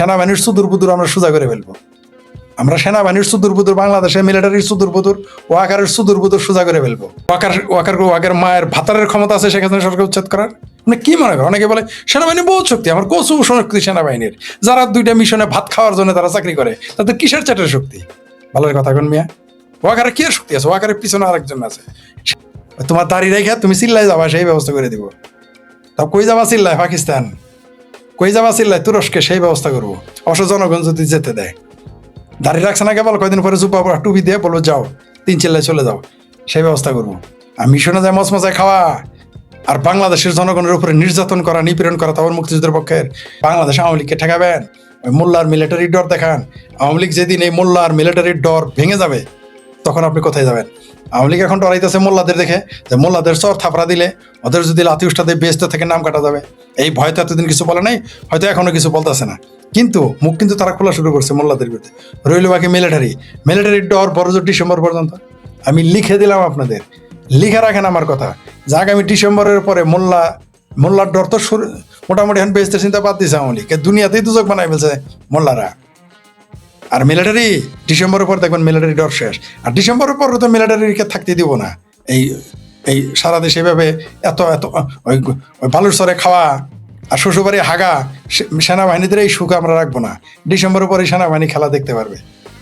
সেনাবাহিনীর সুদূর আমরা সোজা করে ফেলবো। আমরা সেনাবাহিনীর সুদূর বাংলাদেশের মিলিটারির সুদূর ওয়াকারের সুদূর সোজা করে ফেলবো। ওয়াকার মায়ের ভাতারের ক্ষমতা আছে শেখ হাসিনা সরকার উচ্ছেদ করার। মানে কি মনে করে? অনেকে বলে সেনাবাহিনী বহুত শক্তি, আমার কচু শক্তি সেনাবাহিনীর। যারা 2টা মিশনে ভাত খাওয়ার জন্য তারা চাকরি করে, তাদের কিসের চ্যাটের শক্তি? ভালো কথা কোন মিয়া, ওয়াকারের কি শক্তি আছে? ওয়াকারের পিছনে আরেকজন আছে। তোমার দাঁড়িয়ে রেখে তুমি চিল্লাই যাবা, সেই ব্যবস্থা করে দিব। তা কই যাবা চিল্লায়? পাকিস্তান। কই যাবা চিল্লায়? তুরস্কে, সেই ব্যবস্থা করবো। অবশ্য জনগণ যদি যেতে দেয়। দাঁড়িয়ে রাখছে না কেবল, কয়দিন পরে জুপা টুপি দিয়ে বলবো যাও, 3 চিল্লায় চলে যাও, সেই ব্যবস্থা করবো। আর মিশনে যায় মচমচায় খাওয়া আর বাংলাদেশের জনগণের উপরে নির্যাতন করা, নিপীড়ন করা, তারপর মুক্তিযুদ্ধের পক্ষের বাংলাদেশ আওয়ামী লীগকে ঠেকাবেন। ওই মোল্লার মিলিটারি ডর দেখান। আওয়ামী লীগ যেদিন এই মোল্লার মিলিটারির ডর ভেঙে যাবে, তখন আপনি কোথায় যাবেন? আওয়ামী লীগ এখন ডরাইতেছে মোল্লাদের দেখে, যে মোল্লাদের চর থাপড়া দিলে ওদের যদি লাথি উস্তাদে বেহেশত থেকে নাম কাটা যাবে। এই ভয়তো এতদিন কিছু বলে নাই, হয়তো এখনো কিছু বলতেছে না, কিন্তু মুখ কিন্তু তারা খোলা শুরু করছে মোল্লাদের বিরুদ্ধে। রইল বাকি মিলিটারির ডর বড়জোর ডিসেম্বর পর্যন্ত। আমি লিখে দিলাম আপনাদের, লিখে রাখেন আমার কথা, যে আগামী ডিসেম্বরের পরে মোল্লার ডর তো মোটামুটি এখন বেহেশতের চিন্তা বাদ দিয়েছে আওয়ামী লীগ। দুনিয়াতেই দুজক বানাই ফেলছে মোল্লারা। আর মিলিটারি ডিসেম্বরের পর দেখবেন মিলিটারি ডর শেষ। আর ডিসেম্বরের পর তো মিলিটারিকে থাকতে দিব না। এই সারা দেশে এভাবে এত ওই বালুর চরে খাওয়া আর শ্বশুরবাড়ি হাগা সেনাবাহিনীদের এই সুখ আমরা রাখবো না। ডিসেম্বরের পরে সেনাবাহিনী খেলা দেখতে পারবে।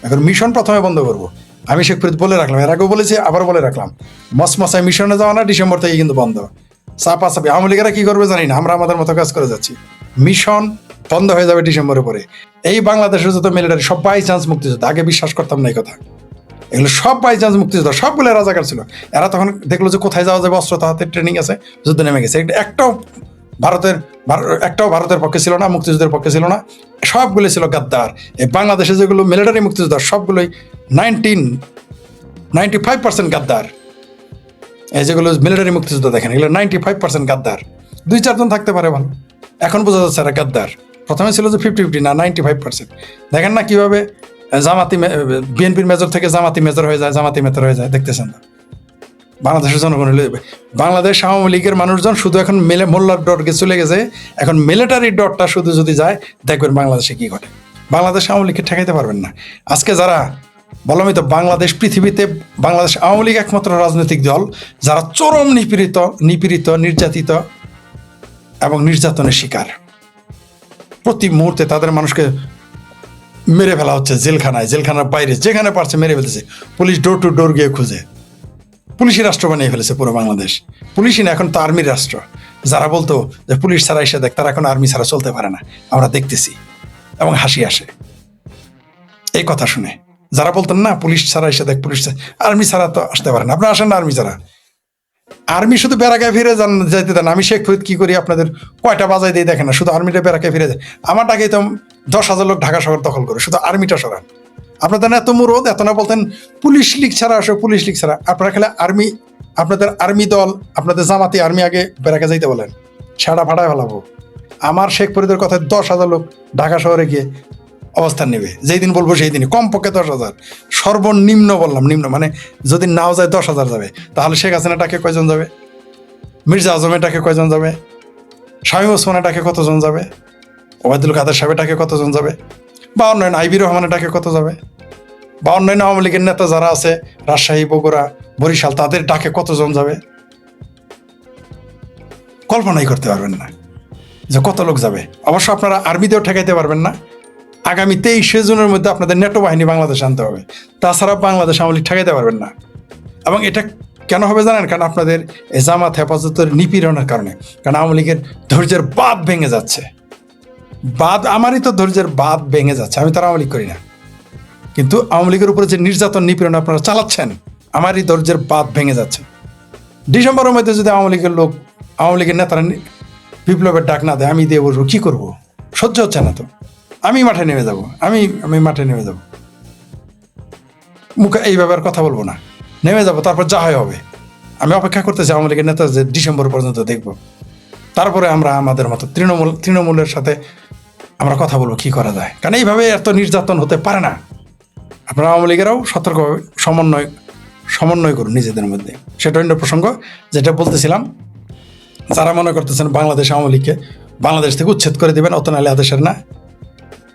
এখন মিশন প্রথমে বন্ধ করবো। আমি শেখ ফরিদ বলে রাখলাম, এর আগেও বলেছি, আবার বলে রাখলাম, মশমশায় মিশনে যাওয়া না, ডিসেম্বর থেকে কিন্তু বন্ধ। চাপাচাপি আওয়ামী লীগেরা কি করবে জানি না, আমরা আমাদের মতো কাজ করে যাচ্ছি। মিশন বন্ধ হয়ে যাবে ডিসেম্বরের পরে। এই বাংলাদেশের যত মিলিটারি সব বাই চান্স মুক্তিযোদ্ধা। আগে বিশ্বাস করতাম না এই কথা, এগুলো সব বাই চান্স মুক্তিযোদ্ধা, সবগুলো রাজাকার ছিল। এরা তখন দেখলো যে কোথায় যাওয়া যাবে, অস্ত্র তাহাতে ট্রেনিং আছে, যুদ্ধ নেমে গেছে। একটাও ভারতের পক্ষে ছিল না, মুক্তিযুদ্ধের পক্ষে ছিল না, সবগুলো ছিল গাদ্দার। এই বাংলাদেশে যেগুলো মিলিটারি মুক্তিযোদ্ধা সবগুলোই 95% গাদ্দার। এই যেগুলো মিলিটারি মুক্তিযোদ্ধা দেখেন, এগুলো 95% গাদ্দার। 2-4 জন থাকতে পারে ভালো, এখন বোঝা যাচ্ছে এরা গাদ্দার। প্রথমে ছিল যে 50-50, না 95%। দেখেন না কিভাবে বিএনপির মেজর থেকে জামাতি মেজর হয়ে যায়, জামাতি মেজর হয়ে যায়, দেখতেছেন না? বাংলাদেশের জনগণ বাংলাদেশ আওয়ামী লীগের মানুষজন শুধু এখন মোল্লার ডরকে চলে গেছে। এখন মিলিটারি ডরটা শুধু যদি যায়, দেখবেন বাংলাদেশে কি ঘটে। বাংলাদেশ আওয়ামী লীগকে ঠেকাইতে পারবেন না। আজকে যারা বললামই তো, বাংলাদেশ পৃথিবীতে বাংলাদেশ আওয়ামী লীগ একমাত্র রাজনৈতিক দল যারা চরম নিপীড়িত, নির্যাতিত এবং নির্যাতনের শিকার। প্রতি মুহূর্তে তাদের মানুষকে মেরে ফেলা হচ্ছে, জেলখানার বাইরে যেখানে পারছে মেরে ফেলতেছে। পুলিশ ডোর টু ডোর গিয়ে খুঁজে পুলিশি রাষ্ট্র বানিয়ে ফেলেছে পুরো বাংলাদেশ। পুলিশই না, এখন তো আর্মির রাষ্ট্র। যারা বলতো যে পুলিশ ছাড়া এসে দেখ, তারা এখন আর্মি ছাড়া চলতে পারে না, আমরা দেখতেছি এবং হাসি আসে এই কথা শুনে। যারা বলতেন না পুলিশ ছাড়া এসে দেখ, আর্মি ছাড়া তো আসতে পারে না, আপনারা আসেন না আর্মি ছাড়া। আর্মি শুধু বেড়াকায় ফিরে যাইতে দেন। আমি শেখ ফরিদ কি করি আপনাদের কয়টা বাজাই দিয়ে দেখেন না, শুধু আর্মিটা বেড়াকায় ফিরে যায়। আমার টাকাই তো 10,000 লোক ঢাকা শহর দখল করে, শুধু আর্মিটা সরান। আপনাদের এত মুরদ, এত না বলতেন পুলিশ লীগ ছাড়া আসো, পুলিশ লীগ ছাড়া। আপনারা খেলে আর্মি, আপনাদের আর্মি দল, আপনাদের জামাতি আর্মি আগে বেড়াকে যাইতে বলেন, সাড়া ভাড়ায় ফেলাবো। আমার শেখ ফরিদের কথায় 10,000 লোক ঢাকা শহরে গিয়ে অবস্থান নেবে। যেই দিন বলবো সেই দিনই, কমপক্ষে 10,000, সর্বনিম্ন বললাম, নিম্ন মানে যদি নাও যায় 10,000 যাবে। তাহলে শেখ হাসিনাটাকে কয়জন যাবে? মির্জা আজমেরটাকে কয়জন যাবে? শামীম ওসমানেটাকে কতজন যাবে? ওবায়দুল কাদের সাহেবেটাকে কতজন যাবে? বা অন্যান্য আইবি রহমানেরটাকে কত যাবে? বা অন্যান্য আওয়ামী লীগের নেতা যারা আছে রাজশাহী, বগুড়া, বরিশাল, তাদের ডাকে কতজন যাবে? কল্পনাই করতে পারবেন না যে কত লোক যাবে। অবশ্য আপনারা আর্মিতেও ঠেকাইতে পারবেন না। আগামী 23শে জুনের মধ্যে আপনাদের নেটো বাহিনী বাংলাদেশে আনতে হবে, তাছাড়া বাংলাদেশ আওয়ামী লীগ ঠেকাইতে পারবেন না। এবং এটা কেন হবে জানেন? কারণ আপনাদের এই জামাত হেফাজতের নিপীড়নের কারণে। কারণ আওয়ামী লীগের ধৈর্যের বাঁধ ভেঙে যাচ্ছে। আমারই তো ধৈর্যের বাঁধ ভেঙে যাচ্ছে, আমি তো আওয়ামী লীগ করি না, কিন্তু আওয়ামী লীগের উপরে যে নির্যাতন নিপীড়ন আপনারা চালাচ্ছেন, আমারই ধৈর্যের বাঁধ ভেঙে যাচ্ছে। ডিসেম্বরের মধ্যে যদি আওয়ামী লীগের নেতারা বিপ্লবের ডাক না দেয়, আমি দিয়ে বসবো, কি করবো? সহ্য হচ্ছে না তো, আমি মাঠে নেমে যাব, আমি মাঠে নেমে যাব, মুখে এই ব্যাপারে কথা বলবো না, নেমে যাব, তারপর যা হয় হবে। আমি অপেক্ষা করতেছি আওয়ামী লীগের নেতা যে ডিসেম্বর পর্যন্ত দেখবো, তারপরে আমরা আমাদের মতো তৃণমূলের সাথে আমরা কথা বলবো কি করা যায়। কারণ এইভাবে এত নির্যাতন হতে পারে না। আপনারা আওয়ামী লীগেরাও সতর্কভাবে সমন্বয় করুন নিজেদের মধ্যে। সেটা অন্য প্রসঙ্গ। যেটা বলতেছিলাম, যারা মনে করতেছেন বাংলাদেশ আওয়ামী লীগকে বাংলাদেশ থেকে উচ্ছেদ করে দেবেন, অত নাহলে আদেশের না,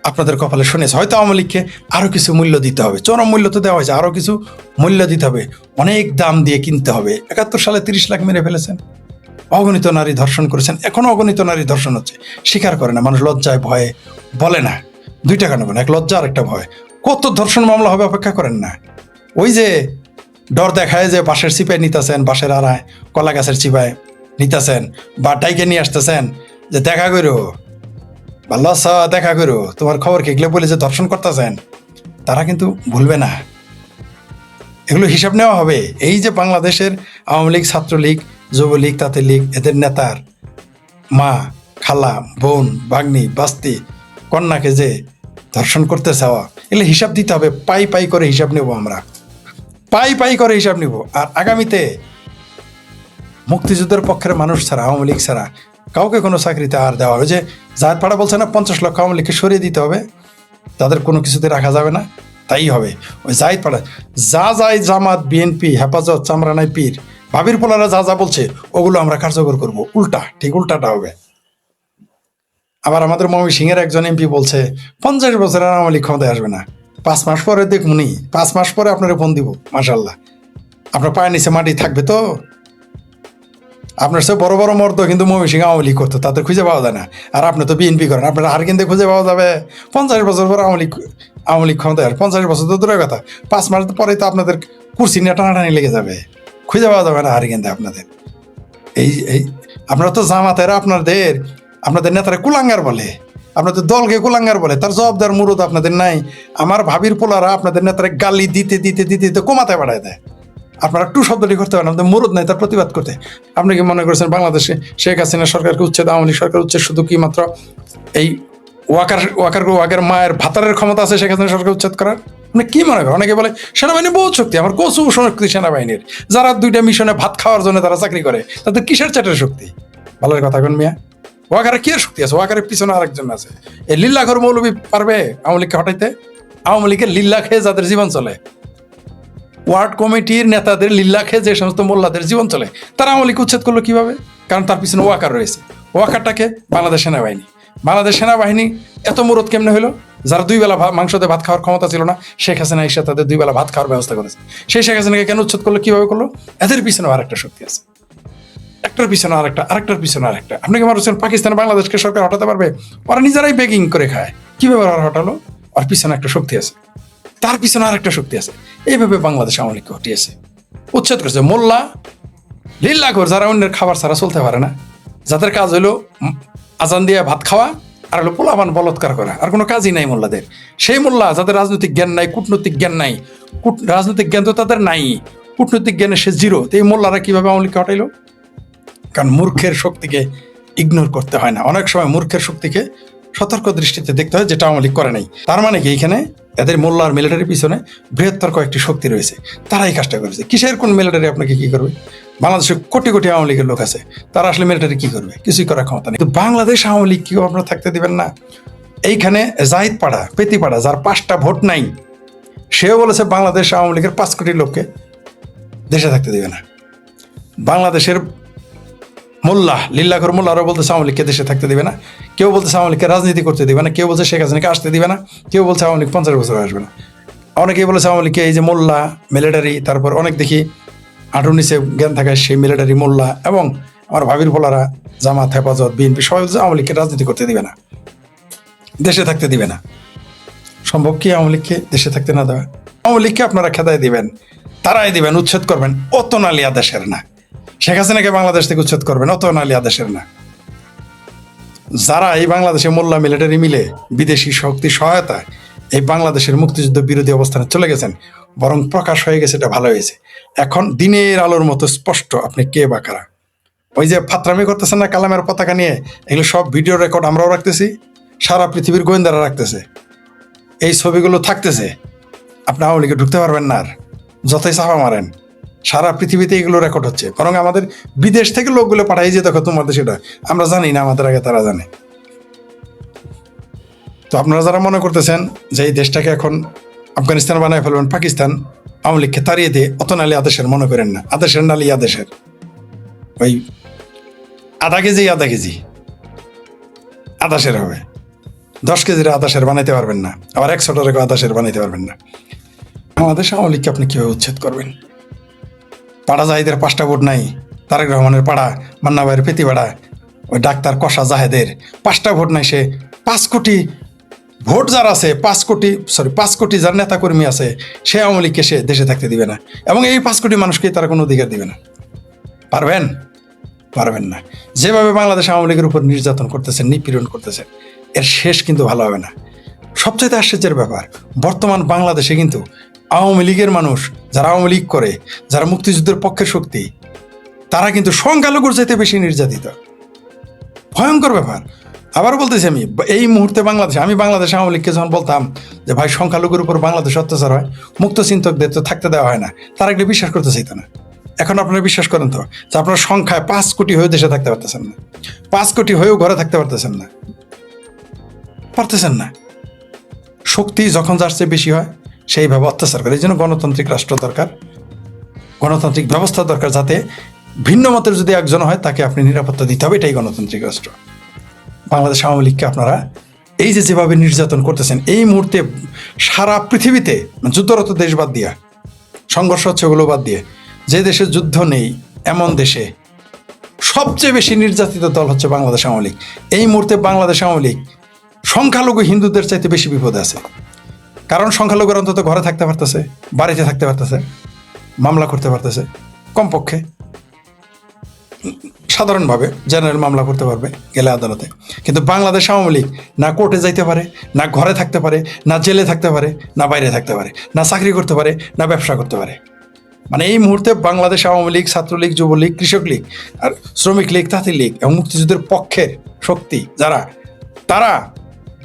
আপনাদের কপালে শুনেছে। হয়তো আওয়ামী লীগকে আরও কিছু মূল্য দিতে হবে, চরম মূল্য তো দেওয়া হয়েছে, আরও কিছু মূল্য দিতে হবে, অনেক দাম দিয়ে কিনতে হবে। 71 সালে 30 লাখ মেরে ফেলেছেন, অগণিত নারী ধর্ষণ করেছেন, এখনও অগণিত নারী ধর্ষণ হচ্ছে, স্বীকার করে না মানুষ, লজ্জায় ভয়ে বলে না। দুইটা কারণ, এক লজ্জা আর একটা ভয়। কত ধর্ষণ মামলা হবে অপেক্ষা করেন না। ওই যে ডর দেখায় যে বাঁশের চিপায় নিতেছেন, বাঁশের আড়ায় কলা গাছের চিপায় নিতেছেন, বা ডাইকে নিয়ে আসতেছেন যে দেখা করো, ভালো আছো, দেখা করো, তোমার খবর খেগলে বলে যে ধর্ষণ করতেছেন, তারা কিন্তু ভুলবে না। এগুলো হিসাব নেওয়া হবে। এই যে বাংলাদেশের আওয়ামী লীগ, ছাত্রলীগ, যুবলীগ, তাঁতি লীগ, এদের নেতার মা, খালা, বোন, ভাগ্নি, বাস্তি, কন্যাকে যে ধর্ষণ করতে চাওয়া, এগুলো হিসাব দিতে হবে। পাই পাই করে হিসাব নেব আমরা, পাই পাই করে হিসাব নিব। আর আগামীতে মুক্তিযুদ্ধের পক্ষের মানুষ ছাড়া, আওয়ামী লীগ ছাড়া কাউকে কোনো চাকরিতে আর দেওয়া হবে। যে জাহেদ পাড়া বলছে না 50 লক্ষ আওয়ামী লীগকে সরিয়ে দিতে হবে, তাদের কোনো কিছুতে রাখা যাবে না, তাই হবে। ওই জাহিদ পাড়া যা যায়, জামাত, বিএনপি, হেফাজত, চামরানাই পীর, ভাবির পোলারা যা যা বলছে ওগুলো আমরা কার্যকর করব, উল্টা, ঠিক উল্টাটা হবে। আবার আমাদের ময়মনসিংহের একজন এমপি বলছে 50 বছরের আওয়ামী লীগ ক্ষমতায় আসবে না, 5 মাস পরে দেখুনি, 5 মাস পরে আপনারা ফোন দিব, মাশাল্লাহ। আপনার পায়ের নিচে মাটি থাকবে তো। আপনার সে বড় বড় মর্দ কিন্তু ময়মনসিংহ আওয়ামী লীগ করতো, তাদের খুঁজে পাওয়া যায় না। আর আপনি তো বিএনপি করেন, আপনার আর কিন্তু খুঁজে পাওয়া যাবে 50 বছর পর আওয়ামী লীগ ক্ষমতায়। আর 50 বছর তো দূরের কথা, 5 মাস পরেই তো আপনাদের কুর্সি নিয়ে টানাটানি লেগে যাবে, খুঁজে পাওয়া যাবে না আর কিন্তু আপনাদের। এই এই আপনারা তো জামাতেরা আপনাদের নেতারা কুলাঙ্গার বলে, আপনাদের দলকে কুলাঙ্গার বলে, তার জবাবদার মুরুদ আপনাদের নাই। আমার ভাবির পোলারা আপনাদের নেতারা গালি দিতে দিতে দিতে দিতে কমাতে বাড়ায় দেয়। আপনারা টু শব্দটি করতে পারেন, আমাদের মুরুদ নাই তার প্রতিবাদ করতে। আপনি কি মনে করছেন বাংলাদেশে শেখ হাসিনা সরকারকে উচ্ছেদ, আওয়ামী লীগ সরকার উচ্ছেদ শুধু কি মাত্র এই ওয়াকার মায়ের ভাতারের ক্ষমতা আছে শেখ হাসিনা সরকার উচ্ছেদ করার? মানে কি মনে করেন? অনেকে বলে সেনাবাহিনী বহুত শক্তি, আমার কচু শক্তি সেনাবাহিনীর, যারা 2টা মিশনে ভাত খাওয়ার জন্য তারা চাকরি করে, তাদের কিসের চাটের শক্তি? ভালো কথা কোন মিয়া, ওয়াকারে কি আর শক্তি আছে? ওয়াকারের পিছনে আরেকজন আছে। এই লিল্লাখর মৌলবী পারবে আওয়ামী লীগকে হটাইতে? আওয়ামী লীগের লিল্লা খেয়ে যাদের জীবন চলে, ওয়ার্ড কমিটির নেতাদের লিল্লা খেয়ে যে সমস্ত মোল্লাদের জীবন চলে, তারা আওয়ামী লীগ উচ্ছেদ করলো কিভাবে? কারণ তার পিছনে ওয়াকার রয়েছে। ওয়াকারটাকে বাংলাদেশ সেনাবাহিনী। বাংলাদেশ সেনাবাহিনী এত মুরত কেমনে হলো? যারা 2 বেলা মাংসতে ভাত খাওয়ার ক্ষমতা ছিল না, শেখ হাসিনা এসে তাদের 2 বেলা ভাত খাওয়ার ব্যবস্থা করেছে। সেই শেখ হাসিনাকে কেন উচ্ছেদ করলো, কিভাবে করলো? এদের পিছনে আরেকটা শক্তি আছে, একটার পিছনে আরেকটার পিছনে আরেকটা। আপনি কি বলছেন পাকিস্তান বাংলাদেশকে সরকার হটাতে পারবে? ওরা নিজেরাই বেগিং করে খায়, কিভাবে ওরা হটালো? ওর পিছনে একটা শক্তি আছে, তার পিছনে আরেকটা শক্তি আছে। এইভাবে বাংলাদেশ আওয়ামী লীগকে হটিয়েছে, উচ্ছেদ করেছে। মোল্লা লিল্লাখোর, যারা অন্যের খাবার ছাড়া চলতে পারে না, যাদের কাজ হলো আজান দিয়ে ভাত খাওয়া আর হলো পোলাপান বলৎকার করা, আর কোনো কাজই নাই মোল্লাদের। সেই মোল্লা যাদের রাজনৈতিক জ্ঞান নাই, কূটনৈতিক জ্ঞান নাই, রাজনৈতিক জ্ঞান তো তাদের নাই, কূটনৈতিক জ্ঞানে সে জিরো। তো এই মোল্লারা কিভাবে আওয়ামী লীগকে হটাইলো? কারণ মূর্খের শক্তিকে ইগনোর করতে হয় না, অনেক সময় মূর্খের শক্তিকে সতর্ক দৃষ্টিতে দেখতে হয়, যেটা আওয়ামী লীগ করে নাই। তার মানে কি এখানে এদের মোল্লার মিলিটারির পিছনে বৃহত্তর কয়েকটি শক্তি রয়েছে, তারা এই কাজটা করেছে। কিসের কোন মিলিটারি আপনাকে কি করবে? বাংলাদেশে কোটি কোটি আওয়ামী লীগের লোক আছে, তারা আসলে মিলিটারি কি করবে? কিছুই করার ক্ষমতা নেই। তো বাংলাদেশ আওয়ামী লীগ কেউ আপনারা থাকতে দিবেন না। এইখানে জাহিদ পাড়া, পেতিপাড়া, যার 5টা ভোট নাই, সেও বলেছে বাংলাদেশ আওয়ামী লীগের 5 কোটি লোককে দেশে থাকতে দিবে না। বাংলাদেশের মোল্লা, লিল্লাখর মোল্লারাও বলতেছে আওয়ামী লীগকে দেশে থাকতে দিবে না। কেউ বলতেছে আওয়ামী লীগকে রাজনীতি করতে দিবে না। কেউ বলছে শেখ হাসিনাকে আসতে দিবে না। কেউ বলছে আওয়ামী লীগ 50 বছর আসবে না। অনেকেই বলেছে আওয়ামী লীগকে এই যে মোল্লা, মিলিটারি, তারপর অনেক দেখি হাঁটুর নিচে জ্ঞান থাকায় সেই মিলিটারি, মোল্লা এবং আমার ভাবির পোলারা, জামাত, হেফাজত, বিএনপি সবাই বলছে আওয়ামী লীগকে রাজনীতি করতে দিবে না, দেশে থাকতে দিবে না। সম্ভব কি আওয়ামী লীগকে দেশে থাকতে না দেওয়া? আওয়ামী লীগকে আপনারা খেদায় দিবেন, তারাই দিবেন, উচ্ছেদ করবেন, অত নালিয়া দেশের না। শেখ হাসিনাকে বাংলাদেশ থেকে উচ্ছেদ করবেন, অত নালিয়া দেশের না। যারা এই বাংলাদেশে মোল্লা মিলিটারি মিলে বিদেশি শক্তি সহায়তায় এই বাংলাদেশের মুক্তিযুদ্ধ বিরোধী অবস্থানে চলে গেছেন, বরং প্রকাশ হয়ে গেছে, এটা ভালো হয়েছে। এখন দিনের আলোর মতো স্পষ্ট আপনি কে বা কারা। ওই যে ফাতরামি করতেছেন না কালামের পতাকা নিয়ে, এগুলো সব ভিডিও রেকর্ড আমরাও রাখতেছি, সারা পৃথিবীর গোয়েন্দারা রাখতেছে, এই ছবিগুলো থাকতেছে। আপনি আওয়ামী লীগে ঢুকতে পারবেন না, আর যতই চাপা মারেন, সারা পৃথিবীতে এগুলো রেকর্ড হচ্ছে। বরং আমাদের বিদেশ থেকে লোকগুলো পাঠাই যে দেখো তোমাদের, সেটা আমরা জানি না, আমাদের আগে তারা জানে। তো আপনারা যারা মনে করতেছেন যে এই দেশটাকে এখন আফগানিস্তান বানায় ফেলবেন, পাকিস্তান আওয়ামী লীগকে তাড়িয়ে দিয়ে, অত নালি আদেশের মনে করেন না। আদেশের নালি আদেশের ওই আধা কেজি আদেশের হবে। 10 কেজির আদা সের বানাইতে পারবেন না, আবার 100 টাকা আদা সের বানাইতে পারবেন না। বাংলাদেশ আওয়ামী লীগকে আপনি কীভাবে উচ্ছেদ করবেন? পাড়া জাহিদের 5টা ভোট নাই, তারেক রহমানের পাড়া, মান্না ভাইয়ের পেতিপাড়া, ওই ডাক্তার কষা জাহেদের 5টা ভোট নাই। সে 5 কোটি ভোট যার আছে, 5 কোটি যার নেতাকর্মী আছে, সে আওয়ামী লীগকে সে দেশে থাকতে দিবে না, এবং এই 5 কোটি মানুষকে তারা কোনো অধিকার দিবে না। পারবেন? পারবেন না। যেভাবে বাংলাদেশ আওয়ামী লীগের উপর নির্যাতন করতেছেন, নিপীড়ন করতেছেন, এর শেষ কিন্তু ভালো হবে না। সবচেয়ে আশ্চর্যের ব্যাপার, বর্তমান বাংলাদেশে কিন্তু আওয়ামী লীগের মানুষ, যারা আওয়ামী লীগ করে, যারা মুক্তিযুদ্ধের পক্ষের শক্তি, তারা কিন্তু সংখ্যালঘুর চাইতে বেশি নির্যাতিত। ভয়ঙ্কর ব্যাপার। আবার বলতেছি, আমি এই মুহূর্তে আমি বাংলাদেশ আওয়ামী লীগকে যখন বলতাম যে ভাই সংখ্যালঘুর উপর বাংলাদেশ অত্যাচার হয়, মুক্ত চিন্তকদের তো থাকতে দেওয়া হয় না, তারা এগুলো বিশ্বাস করতে চাইতো না। এখন আপনারা বিশ্বাস করেন তো যে আপনার সংখ্যায় 5 কোটি হয়েও দেশে থাকতে পারতেছেন না, 5 কোটি হয়েও ঘরে থাকতে পারতেছেন না। শক্তি যখন যার চেয়ে বেশি হয় সেইভাবে অত্যাচার করে। এই জন্য গণতান্ত্রিক রাষ্ট্র দরকার, গণতান্ত্রিক ব্যবস্থা দরকার, যাতে ভিন্ন মতের যদি একজন হয় তাকে আপনি নিরাপত্তা দিতে হবে। এটাই গণতান্ত্রিক রাষ্ট্র। বাংলাদেশ আওয়ামী লীগকে আপনারা এই যেভাবে নির্যাতন করতেছেন, এই মুহূর্তে সারা পৃথিবীতে যুদ্ধরত দেশ বাদ দিয়া, সংঘর্ষ হচ্ছে ওগুলো বাদ দিয়ে, যে দেশে যুদ্ধ নেই এমন দেশে সবচেয়ে বেশি নির্যাতিত দল হচ্ছে বাংলাদেশ আওয়ামী লীগ। এই মুহূর্তে বাংলাদেশ আওয়ামী লীগ সংখ্যালঘু হিন্দুদের চাইতে বেশি বিপদে আছে। কারণ সংখ্যালঘুরা অন্তত ঘরে থাকতে পারতেছে, বাড়িতে থাকতে পারতেছে, মামলা করতে পারতেছে, কমপক্ষে সাধারণভাবে জেনারেল মামলা করতে পারবে গেলে আদালতে। কিন্তু বাংলাদেশ আওয়ামী লীগ না কোর্টে যাইতে পারে, না ঘরে থাকতে পারে, না জেলে থাকতে পারে, না বাইরে থাকতে পারে, না চাকরি করতে পারে, না ব্যবসা করতে পারে। মানে এই মুহূর্তে বাংলাদেশ আওয়ামী লীগ, ছাত্রলীগ, যুবলীগ, কৃষক লীগ আর শ্রমিক লীগ, তাঁতি লীগ এবং মুক্তিযুদ্ধের পক্ষের শক্তি যারা, তারা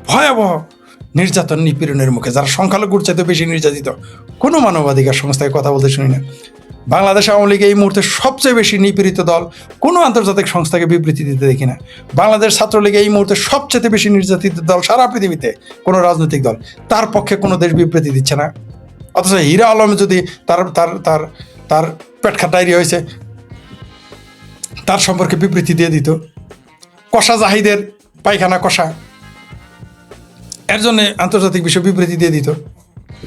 ভয়াবহ নির্যাতন নিপীড়নের মুখে, যারা সংখ্যালঘুর চাইতে বেশি নির্যাতিত। কোনো মানবাধিকার সংস্থায় কথা বলতে শুনি না। বাংলাদেশ আওয়ামী লীগ এই মুহূর্তে সবচেয়ে বেশি নিপীড়িত দল, কোনো আন্তর্জাতিক সংস্থাকে বিবৃতি দিতে দেখি না। বাংলাদেশ ছাত্রলীগ এই মুহূর্তে সবচেয়ে বেশি নির্যাতিত দল সারা পৃথিবীতে, কোনো রাজনৈতিক দল, তার পক্ষে কোনো দেশ বিবৃতি দিচ্ছে না। অথচ হীরা আলম যদি তার তার তার তার পেটখা ডায়রিয়া হয়েছে, তার সম্পর্কে বিবৃতি দিয়ে দিত। কষা জাহিদের পায়খানা কষা, এর জন্য আন্তর্জাতিক বিষয় বিবৃতি দিয়ে দিত।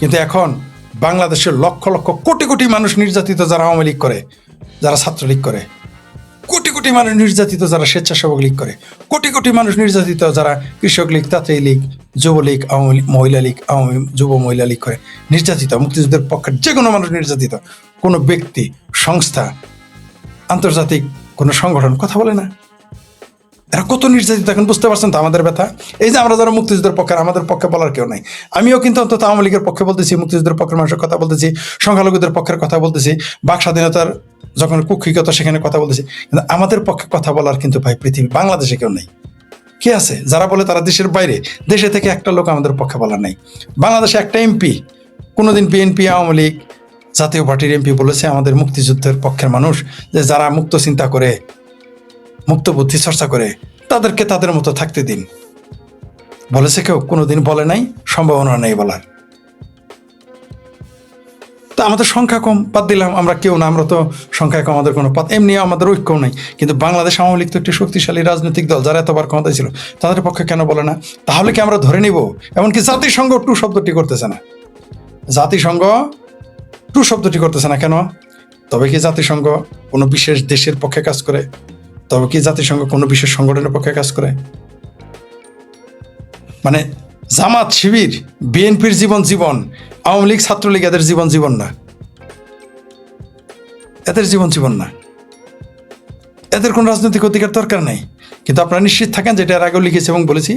কিন্তু এখন বাংলাদেশের লক্ষ লক্ষ কোটি কোটি মানুষ নির্যাতিত, যারা আওয়ামী লীগ করে, যারা ছাত্রলীগ করে, কোটি কোটি মানুষ নির্যাতিত যারা স্বেচ্ছাসেবক লীগ করে, কোটি কোটি মানুষ নির্যাতিত যারা কৃষক লীগ, তাঁতি লীগ, যুবলীগ, আওয়ামী মহিলা লীগ, আওয়ামী যুব মহিলা লীগ করে নির্যাতিত। মুক্তিযুদ্ধের পক্ষের যে কোনো মানুষ নির্যাতিত। কোনো ব্যক্তি, সংস্থা, আন্তর্জাতিক কোনো সংগঠন কথা বলে না। এরা কত নির্যাতিত এখন বুঝতে পারছেন তো আমাদের ব্যথা। এই যে আমরা যারা মুক্তিযুদ্ধের পক্ষে, আমাদের পক্ষে বলার কেউ নাই। আমিও কিন্তু অন্তত আওয়ামী লীগের পক্ষে বলতেছি, মুক্তিযুদ্ধের পক্ষের মানুষের কথা বলতেছি, সংখ্যালঘুদের পক্ষের কথা বলতেছি, বাক স্বাধীনতার যখন কুক্ষিগত সেখানে কথা বলতেছি। কিন্তু আমাদের পক্ষে কথা বলার কিন্তু ভাই পৃথিবী বাংলাদেশে কেউ নেই। কে আছে যারা বলে তারা দেশের বাইরে, দেশে থেকে একটা লোক আমাদের পক্ষে বলার নেই। বাংলাদেশে একটা এমপি, কোনোদিন বিএনপি, আওয়ামী লীগ, জাতীয় পার্টির এমপি বলেছে আমাদের মুক্তিযুদ্ধের পক্ষের মানুষ, যে যারা মুক্ত চিন্তা করে, মুক্ত বুদ্ধি চর্চা করে, তাদেরকে তাদের মতো থাকতে দিন, বলেছে কেউ? কোনোদিন বলে নাই, সম্ভাবনা নেই বলার। তা আমাদের সংখ্যা কম, বাদ দিলাম, আমরা কেউ না, আমরা তো সংখ্যায় কম, আমাদের কোনো পাত, এমনি আমাদের ঐক্যও নেই। কিন্তু বাংলাদেশ আওয়ামী লীগ তো একটি শক্তিশালী রাজনৈতিক দল, যারা এতবার ক্ষমতায় ছিল, তাদের পক্ষে কেন বলে না? তাহলে কি আমরা ধরে নিব? এমনকি জাতিসংঘ টু শব্দটি করতেছে না, জাতিসংঘ টু শব্দটি করতেছে না কেন? তবে কি জাতিসংঘ কোনো বিশেষ দেশের পক্ষে কাজ করে? তবে কি জাতিসংঘ কোনো বিশেষ সংগঠনের পক্ষে কাজ করে? মানে জামাত, শিবির, বিএনপির জীবন, আওয়ামী লীগ, ছাত্রলীগ, এদের জীবন না, এদের জীবন না, এদের কোনো রাজনৈতিক অধিকার দরকার নেই। কিন্তু আপনারা নিশ্চিত থাকেন, যেটা এর আগেও লিখেছি এবং বলেছি,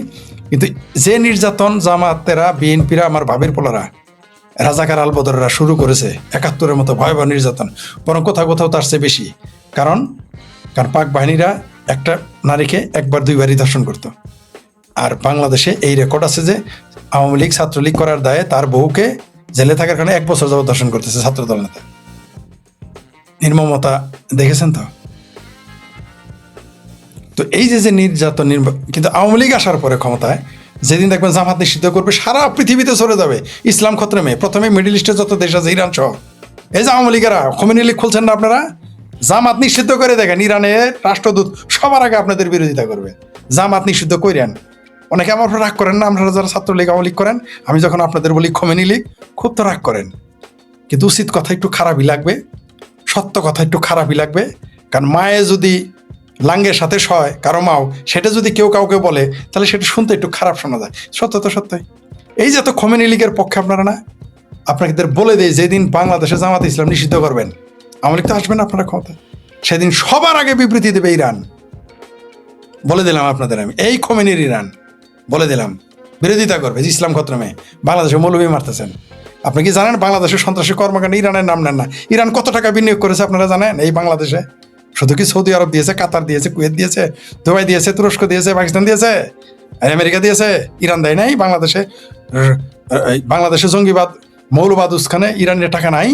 কিন্তু যে নির্যাতন জামাতেরা, বিএনপিরা, আমার ভাবের পোলারা, রাজাকার আলবদররা শুরু করেছে 71-এর মতো ভয়াবহ নির্যাতন, বরং কোথাও কোথাও তার চেয়ে বেশি। কারণ পাক বাহিনীরা একটা নারীকে 1-2বারই ধর্ষণ করতো। আর বাংলাদেশে এই রেকর্ড আছে যে আওয়ামী লীগ, ছাত্রলীগ করার দায়ে তার বউকে জেলে থাকার কারণে 1 বছর যাবত ধর্ষণ করতেছে ছাত্রদল নেতা। নির্মমতা দেখেছেন তো? তো এই যে নির্যাতন, কিন্তু আওয়ামী লীগ আসার পরে ক্ষমতায়, যেদিন দেখবেন জামাত নিষিদ্ধ করবে, সারা পৃথিবীতে চলে যাবে ইসলাম খতরে। প্রথমে মিডল ইস্টের যত দেশ আছে, ইরান সহ, এই যে আওয়ামী লীগেরা খোমেনি লীগ খুলছেন না আপনারা, জামাত নিষিদ্ধ করে দেখেন, ইরানের রাষ্ট্রদূত সবার আগে আপনাদের বিরোধিতা করবে। জামাত নিষিদ্ধ করেন, অনেকে আমার উপর রাগ করেন না, আপনারা যারা ছাত্রলীগ আওয়ামী লীগ করেন, আমি যখন আপনাদের বলি খোমেনি লীগ, খুব তো রাগ করেন, কিন্তু উচিত কথা একটু খারাপই লাগবে, সত্য কথা একটু খারাপই লাগবে। কারণ মায়ে যদি লাঙ্গের সাথে সয় কারো মাও, সেটা যদি কেউ কাউকে বলে তাহলে সেটা শুনতে একটু খারাপ শোনা যায়। সত্য তো সত্যই। এই যে এত খোমেনি লীগের পক্ষে আপনারা না, আপনাদের বলে দেয় যেদিন বাংলাদেশে জামাত ইসলাম নিষিদ্ধ করবেন, আওয়ামী লীগ তো আসবেন আপনারা ক্ষমতা, সেদিন সবার আগে বিবৃতি দেবে ইরান। বলে দিলাম আপনাদের, আমি এই খোমেনির ইরান বলে দিলাম বিরোধিতা করবে যে ইসলাম খতরমে বাংলাদেশে মৌলবি মারতেছেন। আপনি কি জানেন বাংলাদেশের সন্ত্রাসী কর্মকাণ্ডে ইরানের নাম নেন না? ইরান কত টাকা বিনিয়োগ করেছে আপনারা জানেন এই বাংলাদেশে? শুধু কি সৌদি আরব দিয়েছে, কাতার দিয়েছে, কুয়েত দিয়েছে, দুবাই দিয়েছে, তুরস্ক দিয়েছে, পাকিস্তান দিয়েছে, আর আমেরিকা দিয়েছে? ইরান দেয় নাই বাংলাদেশে? বাংলাদেশে জঙ্গিবাদ মৌলবাদ উস্কানে ইরানের টাকা নাই?